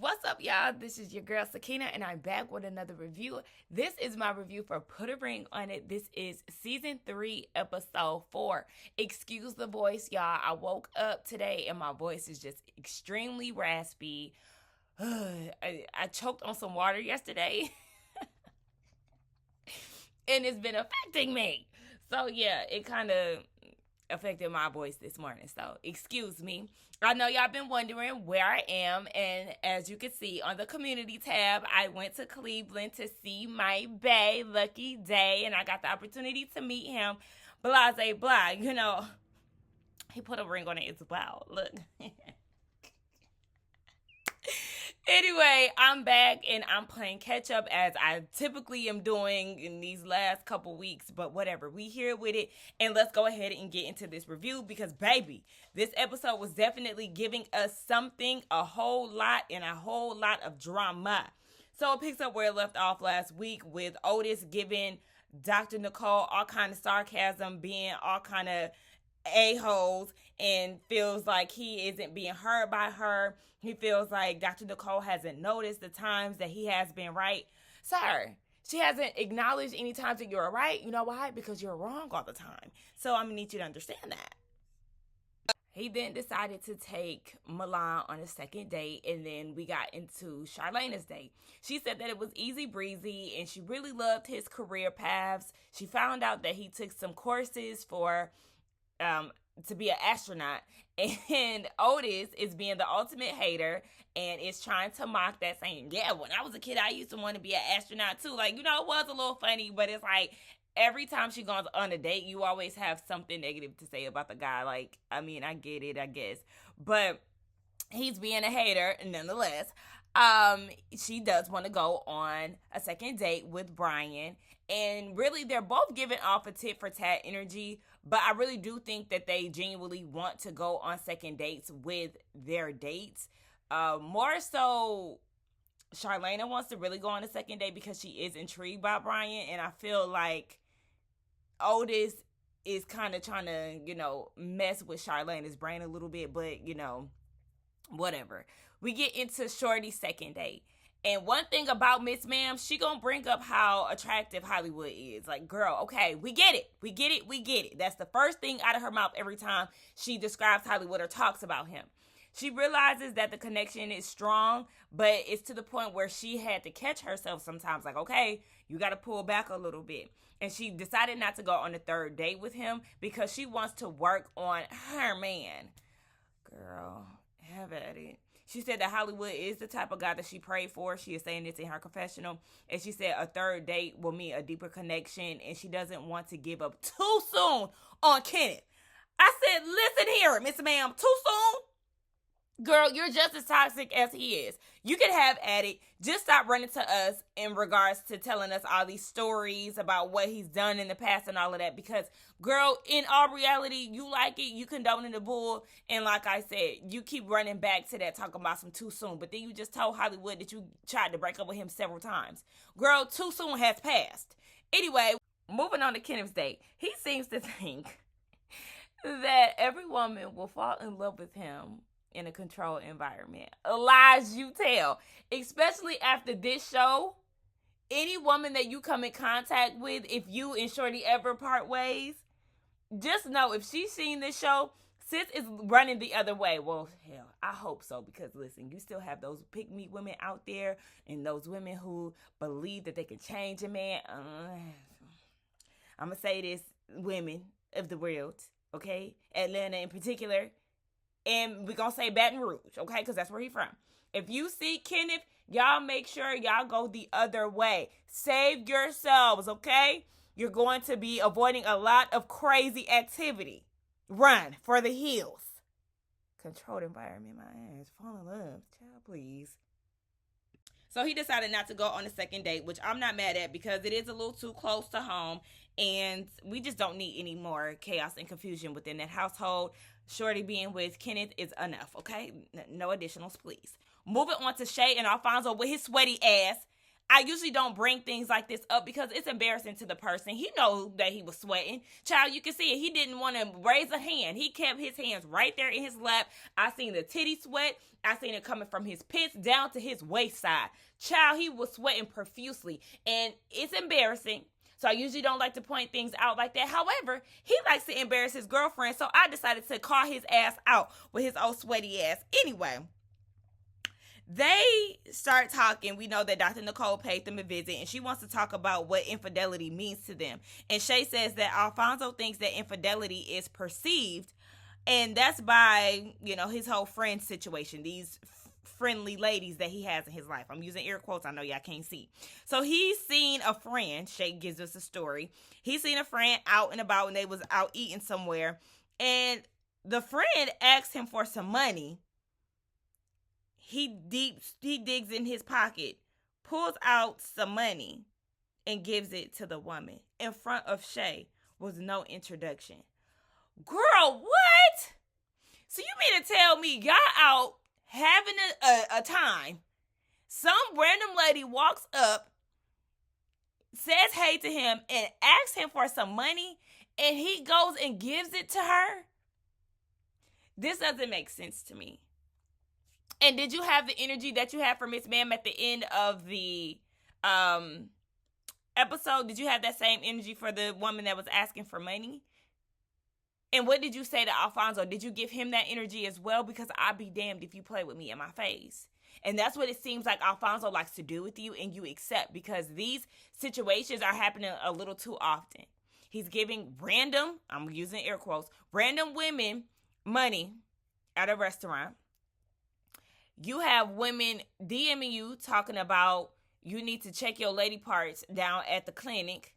What's up, y'all? This is your girl Sakina, and I'm back with another review. This is my review for Put a Ring on It. This is season 3, episode 4. Excuse the voice, y'all. I woke up today and my voice is just extremely raspy. I choked on some water yesterday, and it's been affecting me. So yeah, it kind of affected my voice this morning. So excuse me. I know y'all been wondering where I am, and as you can see on the community tab, I went to Cleveland to see my bae, Lucky Day, and I got the opportunity to meet him. Blase blah, he put a ring on it as well. Look. Anyway, I'm back and I'm playing catch up as I typically am doing in these last couple weeks, but whatever, we here with it, and let's go ahead and get into this review because baby, this episode was definitely giving us something, a whole lot of drama. So it picks up where it left off last week with Otis giving Dr. Nicole all kind of sarcasm, being all kind of a-holes, and feels like he isn't being heard by her. He feels like Dr. Nicole hasn't noticed the times that he has been right. Sir, she hasn't acknowledged any times that you're right. You know why? Because you're wrong all the time. So I'm going to need you to understand that. He then decided to take Milan on a second date, and then we got into Charlene's date. She said that it was easy breezy, and she really loved his career paths. She found out that he took some courses for to be an astronaut, and Otis is being the ultimate hater and is trying to mock that, saying, yeah, when I was a kid I used to want to be an astronaut too. Like, it was a little funny, but it's like every time she goes on a date you always have something negative to say about the guy. Like, I mean, I get it, I guess, but he's being a hater nonetheless. She does want to go on a second date with Brian, and really they're both giving off a tit for tat energy, but I really do think that they genuinely want to go on second dates with their dates. More so, Charlene wants to really go on a second date because she is intrigued by Brian, and I feel like Otis is kind of trying to, mess with Charlene's brain a little bit, but, whatever. We get into Shorty's second date. And one thing about Miss Ma'am, she gonna bring up how attractive Hollywood is. Like, girl, okay, we get it. That's the first thing out of her mouth every time she describes Hollywood or talks about him. She realizes that the connection is strong, but it's to the point where she had to catch herself sometimes. Like, okay, you gotta pull back a little bit. And she decided not to go on the third date with him because she wants to work on her man. Girl, have at it. She said that Hollywood is the type of guy that she prayed for. She is saying this in her confessional. And she said a third date will mean a deeper connection. And she doesn't want to give up too soon on Kenneth. I said, listen here, Miss Ma'am, too soon? Girl, you're just as toxic as he is. You can have at it. Just stop running to us in regards to telling us all these stories about what he's done in the past and all of that. Because, girl, in all reality, you like it. You condoning the bull. And like I said, you keep running back to that talking about some too soon. But then you just told Hollywood that you tried to break up with him several times. Girl, too soon has passed. Anyway, moving on to Kenneth's date. He seems to think that every woman will fall in love with him in a controlled environment. Lies you tell. Especially after this show, any woman that you come in contact with, if you and Shorty ever part ways, just know if she's seen this show, sis is running the other way. Well, hell, I hope so, because listen, you still have those pick-me women out there and those women who believe that they can change a man. I'm going to say this, women of the world, okay? Atlanta in particular. And we're going to say Baton Rouge, okay? Because that's where he's from. If you see Kenneth, y'all make sure y'all go the other way. Save yourselves, okay? You're going to be avoiding a lot of crazy activity. Run for the hills. Controlled environment, my ass. Fall in love. Child, please. So he decided not to go on a second date, which I'm not mad at because it is a little too close to home. And we just don't need any more chaos and confusion within that household. Shorty being with Kenneth is enough, okay? No additionals, please. Moving on to Shay and Alfonso with his sweaty ass. I usually don't bring things like this up because it's embarrassing to the person. He knows that he was sweating. Child, you can see it. He didn't want to raise a hand. He kept his hands right there in his lap. I seen the titty sweat. I seen it coming from his pits down to his waist side. Child, he was sweating profusely. And it's embarrassing. So I usually don't like to point things out like that. However, he likes to embarrass his girlfriend. So I decided to call his ass out with his old sweaty ass. Anyway, they start talking. We know that Dr. Nicole paid them a visit, and she wants to talk about what infidelity means to them. And Shay says that Alfonso thinks that infidelity is perceived, and that's by, his whole friend situation, these friendly ladies that he has in his life. I'm using air quotes. I know y'all can't see. So he's seen a friend. Shay gives us a story. He's seen a friend out and about, and they was out eating somewhere, and the friend asked him for some money. He digs in his pocket, pulls out some money, and gives it to the woman. In front of Shay was no introduction. Girl, what? So you mean to tell me y'all out having a time, some random lady walks up, says hey to him, and asks him for some money, and he goes and gives it to her? This doesn't make sense to me. And did you have the energy that you had for Miss Ma'am at the end of the episode? Did you have that same energy for the woman that was asking for money? And what did you say to Alfonso? Did you give him that energy as well? Because I'd be damned if you play with me in my face. And that's what it seems like Alfonso likes to do with you, and you accept, because these situations are happening a little too often. He's giving random, I'm using air quotes, random women money at a restaurant. You have women DMing you talking about you need to check your lady parts down at the clinic.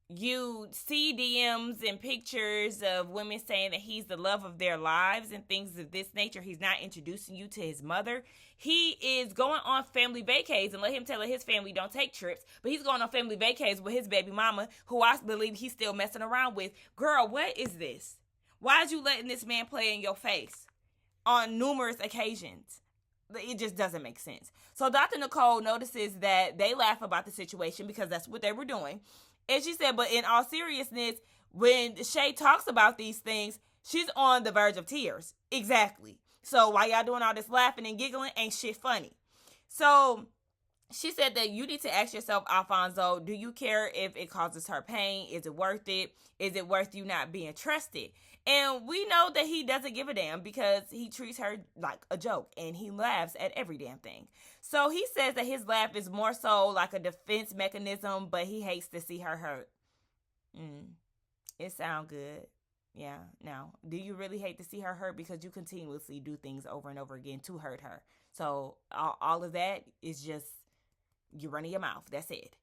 You see DMs and pictures of women saying that he's the love of their lives and things of this nature. He's not introducing you to his mother. He is going on family vacays, and let him tell his family don't take trips, but he's going on family vacays with his baby mama, who I believe he's still messing around with. Girl, what is this? Why is you letting this man play in your face on numerous occasions? It just doesn't make sense. So Dr. Nicole notices that they laugh about the situation because that's what they were doing. And she said, but in all seriousness, when Shay talks about these things, she's on the verge of tears. Exactly. So while y'all doing all this laughing and giggling, ain't shit funny. So she said that you need to ask yourself, Alfonso, do you care if it causes her pain? Is it worth it? Is it worth you not being trusted? And we know that he doesn't give a damn because he treats her like a joke and he laughs at every damn thing. So he says that his laugh is more so like a defense mechanism, but he hates to see her hurt. It sounds good. Yeah. Now, do you really hate to see her hurt? Because you continuously do things over and over again to hurt her. So all of that is just you running your mouth. That's it.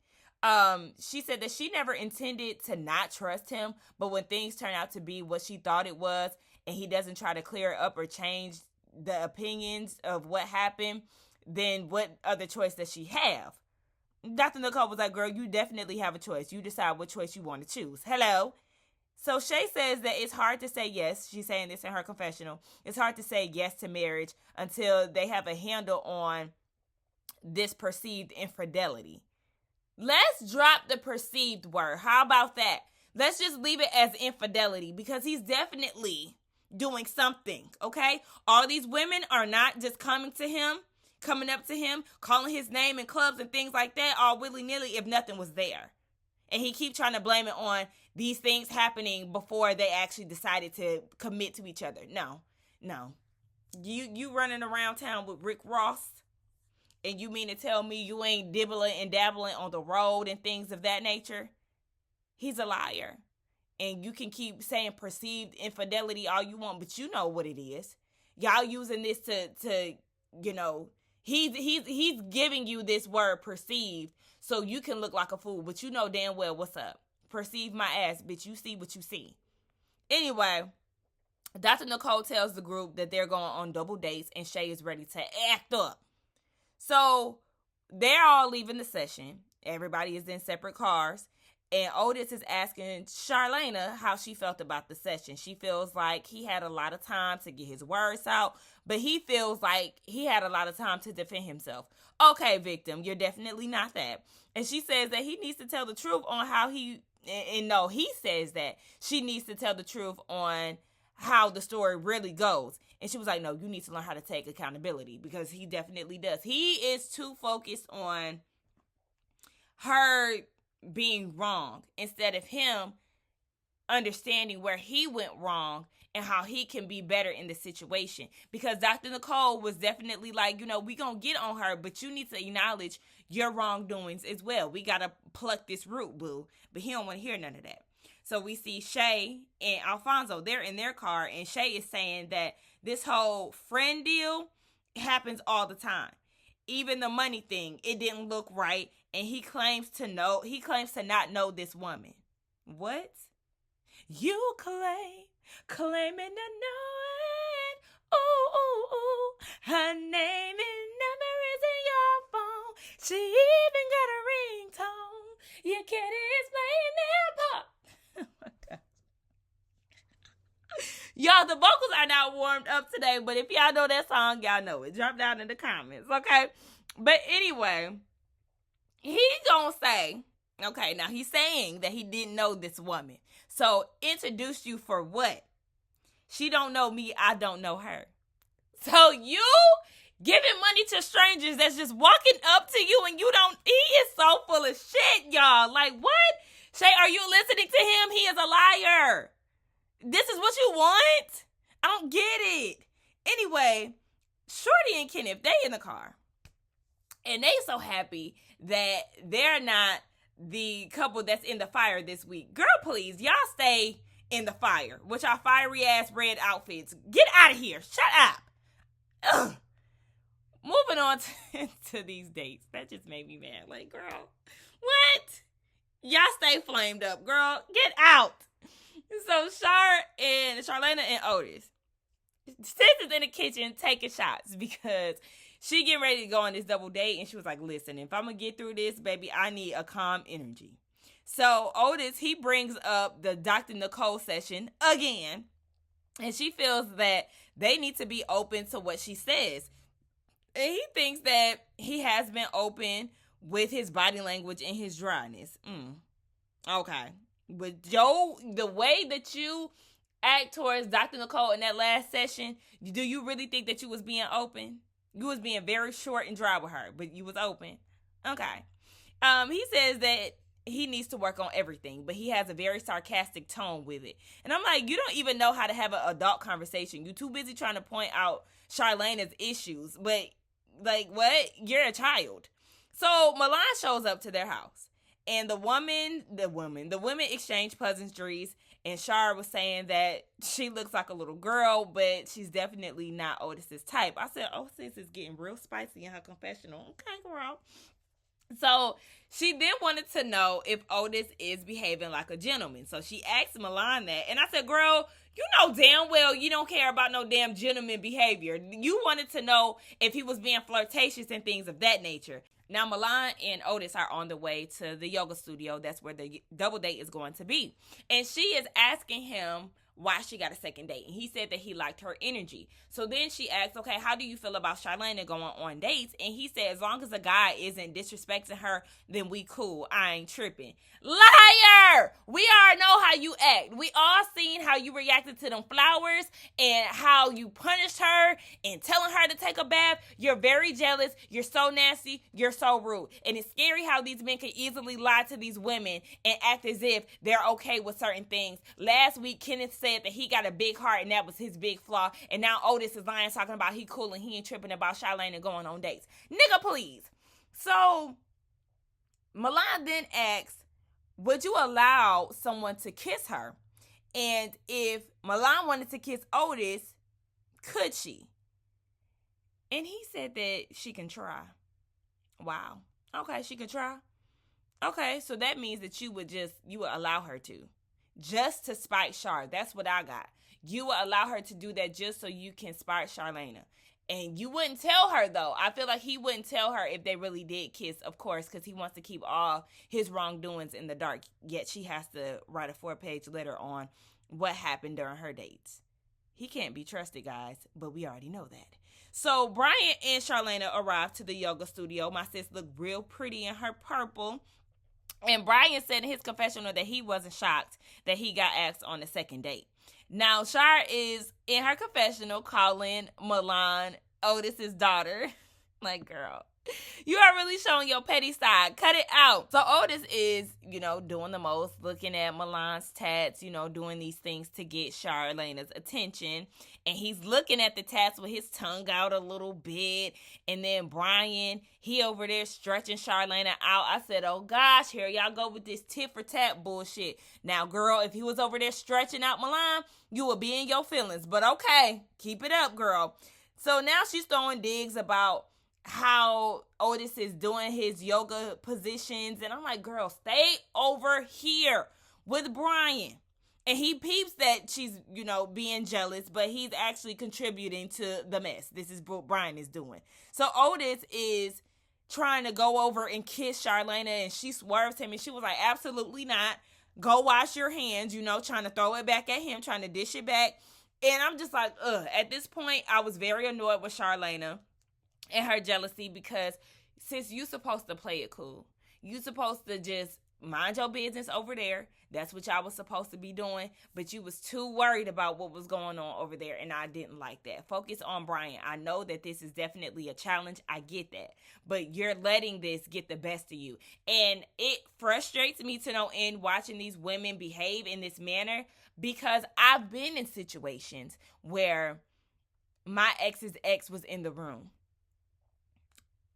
She said that she never intended to not trust him, but when things turn out to be what she thought it was, and he doesn't try to clear it up or change the opinions of what happened, then what other choice does she have? Dr. Nicole was like, girl, you definitely have a choice. You decide what choice you want to choose. Hello? So Shay says that it's hard to say yes. She's saying this in her confessional. It's hard to say yes to marriage until they have a handle on this perceived infidelity. Let's drop the perceived word. How about that? Let's just leave it as infidelity because he's definitely doing something, okay? All these women are not just coming up to him, calling his name in clubs and things like that, all willy-nilly if nothing was there. And he keeps trying to blame it on these things happening before they actually decided to commit to each other. No. You running around town with Rick Ross, and you mean to tell me you ain't dibbling and dabbling on the road and things of that nature? He's a liar. And you can keep saying perceived infidelity all you want, but you know what it is. Y'all using this to he's giving you this word perceived so you can look like a fool, but you know damn well what's up. Perceive my ass, bitch. You see what you see. Anyway, Dr. Nicole tells the group that they're going on double dates and Shay is ready to act up. So they're all leaving the session. Everybody is in separate cars. And Otis is asking Charlene how she felt about the session. She feels like he had a lot of time to get his words out, but he feels like he had a lot of time to defend himself. Okay, victim, you're definitely not that. And she says that he needs to tell the truth on how he says that she needs to tell the truth on how the story really goes. And she was like, no, you need to learn how to take accountability, because he definitely does. He is too focused on her being wrong instead of him understanding where he went wrong and how he can be better in the situation. Because Dr. Nicole was definitely like, we gonna get on her, but you need to acknowledge your wrongdoings as well. We gotta pluck this root, boo. But he don't want to hear none of that. So we see Shay and Alfonso, they're in their car, and Shay is saying that this whole friend deal happens all the time. Even the money thing, it didn't look right, and he claims to not know this woman. What? You claiming to know it. Ooh, ooh, ooh. Her name and number is in your phone. She even got a ringtone. You can't explain that part. Oh my God. Y'all, the vocals are not warmed up today, but if y'all know that song, y'all know it. Drop down in the comments, okay? But anyway, he gonna say, okay, now he's saying that he didn't know this woman. So, introduce you for what? She don't know me, I don't know her. So, you giving money to strangers that's just walking up to you and you don't, he is so full of shit, y'all. Like, what? Shay, are you listening to him? He is a liar. This is what you want? I don't get it. Anyway, Shorty and Kenneth, they in the car. And they so happy that they're not the couple that's in the fire this week. Girl, please, y'all stay in the fire with y'all fiery ass red outfits. Get out of here. Shut up. Ugh. Moving on to these dates. That just made me mad. Like, girl, what? Y'all stay flamed up, girl. Get out. So Charlene and Otis, Sis is in the kitchen taking shots because she getting ready to go on this double date, and she was like, listen, if I'm going to get through this, baby, I need a calm energy. So Otis, he brings up the Dr. Nicole session again, and she feels that they need to be open to what she says. And he thinks that he has been open with his body language and his dryness. Okay. But Joe, the way that you act towards Dr. Nicole in that last session, do you really think that you was being open? You was being very short and dry with her, but you was open. Okay. He says that he needs to work on everything, but he has a very sarcastic tone with it. And I'm like, you don't even know how to have an adult conversation. You're too busy trying to point out Charlene's issues, but like, what? You're a child. So Milan shows up to their house, and the women exchange pleasantries, and Shar was saying that she looks like a little girl, but she's definitely not Otis's type. I said, Otis is getting real spicy in her confessional. Okay, girl. So she then wanted to know if Otis is behaving like a gentleman. So she asked Milan that. And I said, girl, you know damn well you don't care about no damn gentleman behavior. You wanted to know if he was being flirtatious and things of that nature. Now, Milan and Otis are on the way to the yoga studio. That's where the double date is going to be. And she is asking him why she got a second date. And he said that he liked her energy. So then she asked, okay, how do you feel about Charlene going on dates? And he said, as long as a guy isn't disrespecting her, then we cool. I ain't tripping. Liar! We all know how you act. We all seen how you reacted to them flowers and how you punished her and telling her to take a bath. You're very jealous. You're so nasty. You're so rude. And it's scary how these men can easily lie to these women and act as if they're okay with certain things. Last week, Kenneth said that he got a big heart and that was his big flaw. And now Otis is lying, talking about he cool and he ain't tripping about Charlene and going on dates. Nigga, please. So Milan then asks, would you allow someone to kiss her? And if Milan wanted to kiss Otis, could she? And he said that she can try. Wow. Okay, she can try. Okay, so that means that you would allow her to. Just to spite Char. That's what I got. You will allow her to do that just so you can spite Charlene. And you wouldn't tell her, though. I feel like he wouldn't tell her if they really did kiss, of course, because he wants to keep all his wrongdoings in the dark. Yet she has to write a 4-page letter on what happened during her dates. He can't be trusted, guys, but we already know that. So Brian and Charlene arrived to the yoga studio. My sis looked real pretty in her purple. And Brian said in his confessional that he wasn't shocked that he got asked on the second date. Now, Shar is in her confessional calling Milan Otis's daughter. Like, girl, you are really showing your petty side. Cut it out. So Otis is, doing the most, looking at Milan's tats, doing these things to get Charlene's attention. And he's looking at the tats with his tongue out a little bit. And then Brian, he over there stretching Charlene out. I said, oh gosh, here y'all go with this tit for tat bullshit. Now, girl, if he was over there stretching out Milan, you would be in your feelings. But okay, keep it up, girl. So now she's throwing digs about how Otis is doing his yoga positions. And I'm like, girl, stay over here with Brian. And he peeps that she's, being jealous, but he's actually contributing to the mess. This is what Brian is doing. So Otis is trying to go over and kiss Charlene, and she swerves him, and she was like, absolutely not. Go wash your hands, trying to throw it back at him, trying to dish it back. And I'm just like, ugh. At this point, I was very annoyed with Charlene and her jealousy, because since you supposed to play it cool, you supposed to just mind your business over there. That's what y'all was supposed to be doing, but you was too worried about what was going on over there, and I didn't like that. Focus on Brian. I know that this is definitely a challenge. I get that, but you're letting this get the best of you, and it frustrates me to no end watching these women behave in this manner, because I've been in situations where my ex's ex was in the room.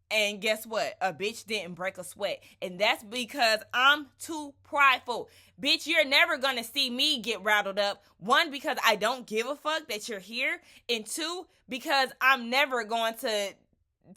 And guess what? A bitch didn't break a sweat. And that's because I'm too prideful. Bitch, you're never going to see me get rattled up. 1, because I don't give a fuck that you're here. And 2, because I'm never going to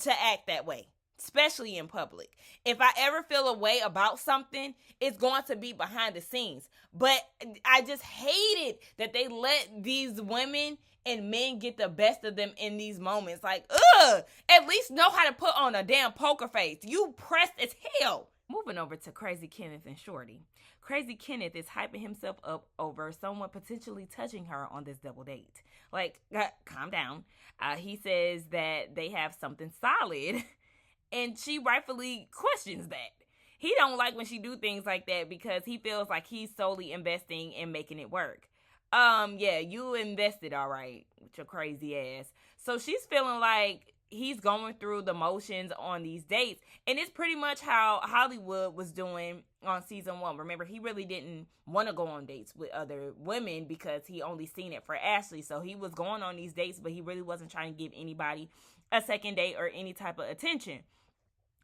act that way, especially in public. If I ever feel a way about something, it's going to be behind the scenes. But I just hated that they let these women and men get the best of them in these moments. Like, ugh, at least know how to put on a damn poker face. You pressed as hell. Moving over to Crazy Kenneth and Shorty. Crazy Kenneth is hyping himself up over someone potentially touching her on this double date. Like, calm down. He says that they have something solid, and she rightfully questions that. He don't like when she do things like that, because he feels like he's solely investing in making it work. Yeah, you invested, all right, with your crazy ass. So she's feeling like he's going through the motions on these dates. And it's pretty much how Hollywood was doing on season 1. Remember, he really didn't want to go on dates with other women because he only seen it for Ashley. So he was going on these dates, but he really wasn't trying to give anybody a second date or any type of attention.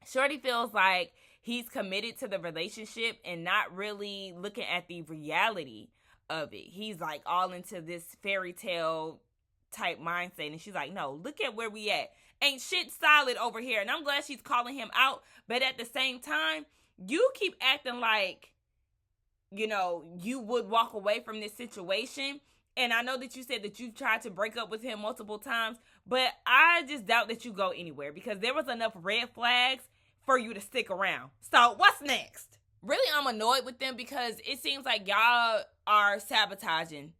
Shorty feels like he's committed to the relationship and not really looking at the reality of it. He's like all into this fairy tale type mindset, and she's like, no, look at where we at. Ain't shit solid over here. And I'm glad she's calling him out, but at the same time, you keep acting like, you would walk away from this situation. And I know that you said that you've tried to break up with him multiple times, but I just doubt that you go anywhere, because there was enough red flags for you to stick around. So what's next? Really, I'm annoyed with them, because it seems like y'all are sabotaging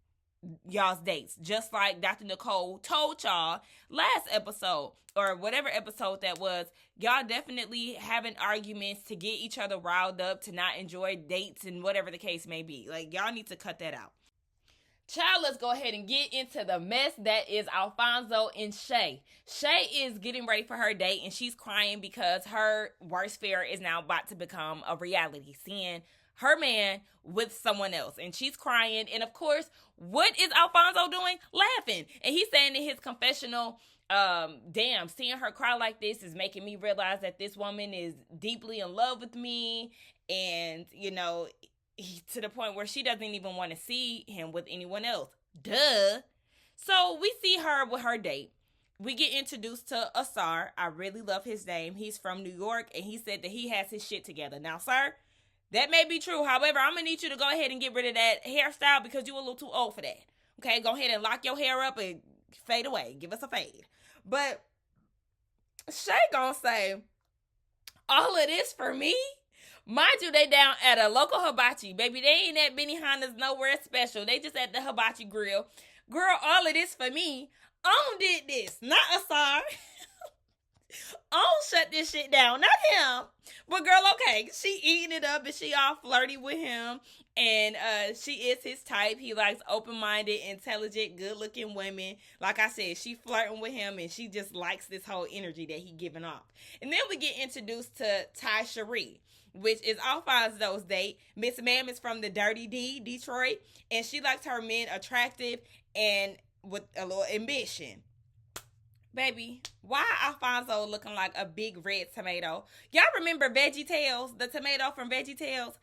y'all's dates, just like Dr. Nicole told y'all last episode, or whatever episode that was. Y'all definitely having arguments to get each other riled up, to not enjoy dates, and whatever the case may be. Like, y'all need to cut that out. Child, let's go ahead and get into the mess that is Alfonso and Shay. Shay is getting ready for her date, and she's crying because her worst fear is now about to become a reality, seeing her man with someone else. And she's crying. And of course, what is Alfonso doing? Laughing. And he's saying in his confessional, damn, seeing her cry like this is making me realize that this woman is deeply in love with me. And, to the point where she doesn't even want to see him with anyone else. Duh. So we see her with her date. We get introduced to Asar. I really love his name. He's from New York, and he said that he has his shit together. Now, sir, that may be true. However, I'm going to need you to go ahead and get rid of that hairstyle, because you're a little too old for that. Okay, go ahead and lock your hair up and fade away. Give us a fade. But Shay gonna say, all of this for me? Mind you, they down at a local hibachi. Baby, they ain't at Benihana's nowhere special. They just at the hibachi grill. Girl, all of this for me. On did this. Not Asar. On shut this shit down. Not him. But girl, okay. She eating it up and she all flirty with him. And she is his type. He likes open-minded, intelligent, good-looking women. Like I said, she flirting with him and she just likes this whole energy that he giving off. And then we get introduced to Ty Cherie, which is Alfonso's date. Miss Ma'am is from the Dirty D, Detroit. And she likes her men attractive and with a little ambition. Baby, why Alfonso looking like a big red tomato? Y'all remember VeggieTales, the tomato from VeggieTales?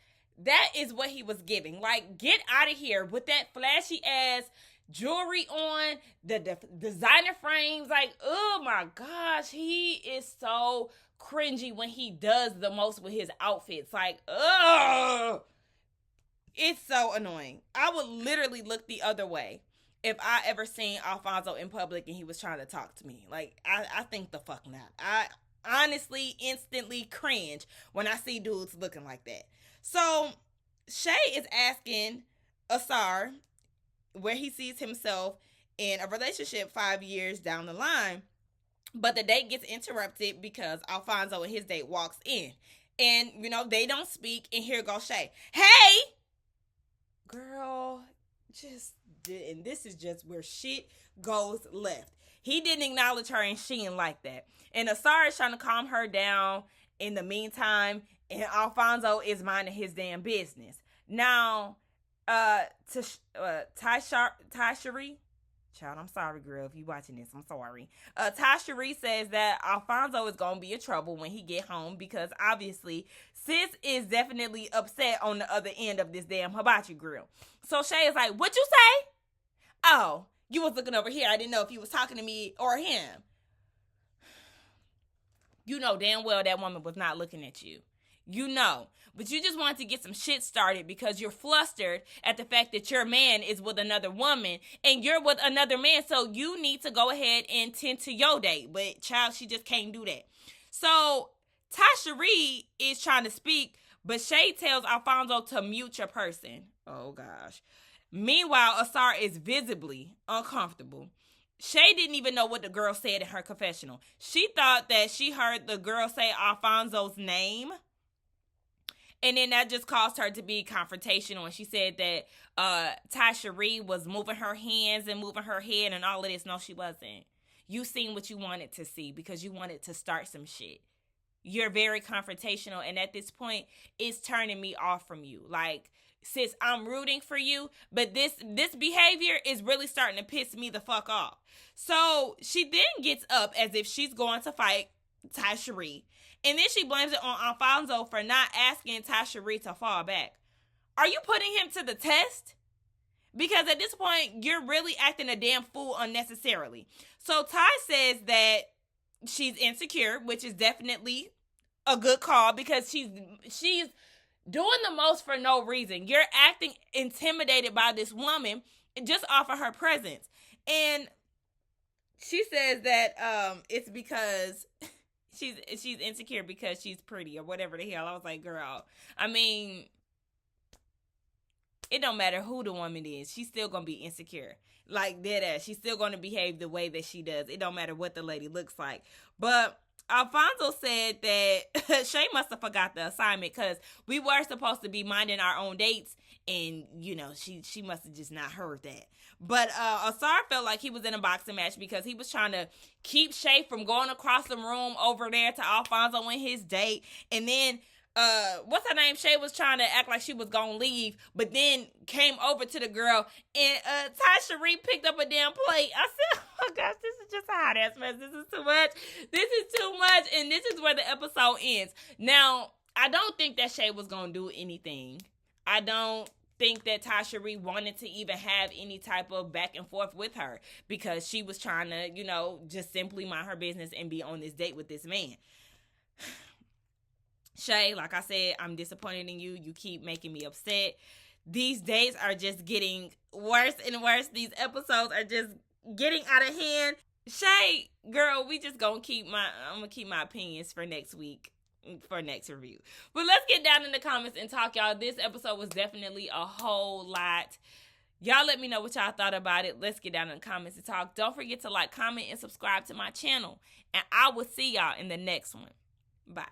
That is what he was giving. Like, get out of here with that flashy ass jewelry on, the designer frames. Like, oh my gosh, he is so cringy when he does the most with his outfits. Like, ugh. It's so annoying. I would literally look the other way if I ever seen Alfonso in public and he was trying to talk to me. Like, I think the fuck not. I honestly instantly cringe when I see dudes looking like that. So, Shay is asking Asar where he sees himself in a relationship 5 years down the line. But the date gets interrupted because Alfonso and his date walks in. And, you know, they don't speak. And here goes Shay. Hey! Girl, and this is just where shit goes left. He didn't acknowledge her and she didn't like that. And Asar is trying to calm her down in the meantime, and Alfonso is minding his damn business. Now, Ty Cherie, child, I'm sorry, girl, if you watching this, I'm sorry. Ty Cherie says that Alfonso is gonna be in trouble when he get home because obviously sis is definitely upset on the other end of this damn hibachi grill. So Shay is like, what you say? Oh, you was looking over here. I didn't know if you was talking to me or him. You know damn well that woman was not looking at you. You know. But you just wanted to get some shit started because you're flustered at the fact that your man is with another woman and you're with another man. So you need to go ahead and tend to your date. But child, she just can't do that. So Ty Cherie is trying to speak, but Shay tells Alfonso to mute your person. Oh gosh. Meanwhile, Asar is visibly uncomfortable. Shay didn't even know what the girl said in her confessional. She thought that she heard the girl say Alfonso's name. And then that just caused her to be confrontational. And she said that Ty Cherie was moving her hands and moving her head and all of this. No, she wasn't. You seen what you wanted to see because you wanted to start some shit. You're very confrontational. And at this point, it's turning me off from you. Like, sis, I'm rooting for you, but this behavior is really starting to piss me the fuck off. So she then gets up as if she's going to fight Ty Cherie. And then she blames it on Alfonso for not asking Ty Cherie to fall back. Are you putting him to the test? Because at this point, you're really acting a damn fool unnecessarily. So Ty says that she's insecure, which is definitely a good call because she's doing the most for no reason. You're acting intimidated by this woman just off of her presence. And she says that it's because she's insecure because she's pretty or whatever the hell. I was like, girl, I mean, it don't matter who the woman is. She's still going to be insecure. Like, dead ass. She's still going to behave the way that she does. It don't matter what the lady looks like. But Alfonso said that Shay must have forgot the assignment because we were supposed to be minding our own dates. And, you know, she must have just not heard that. But Asar felt like he was in a boxing match because he was trying to keep Shay from going across the room over there to Alfonso and his date. And then, what's her name? Shay was trying to act like she was going to leave, but then came over to the girl. And Ty Cherie picked up a damn plate. I said, oh gosh, this is just a hot ass mess. This is too much. This is too much. And this is where the episode ends. Now, I don't think that Shay was going to do anything. I don't think that Ty Cherie wanted to even have any type of back and forth with her because she was trying to, you know, just simply mind her business and be on this date with this man. Shay, like I said, I'm disappointed in you. You keep making me upset. These dates are just getting worse and worse. These episodes are just getting out of hand. Shay, girl, we just I'm gonna keep my opinions for next week, for next review. But let's get down in the comments and talk, y'all. This episode was definitely a whole lot. Y'all let me know what y'all thought about it. Let's get down in the comments and talk. Don't forget to like, comment, and subscribe to my channel. And I will see y'all in the next one. Bye.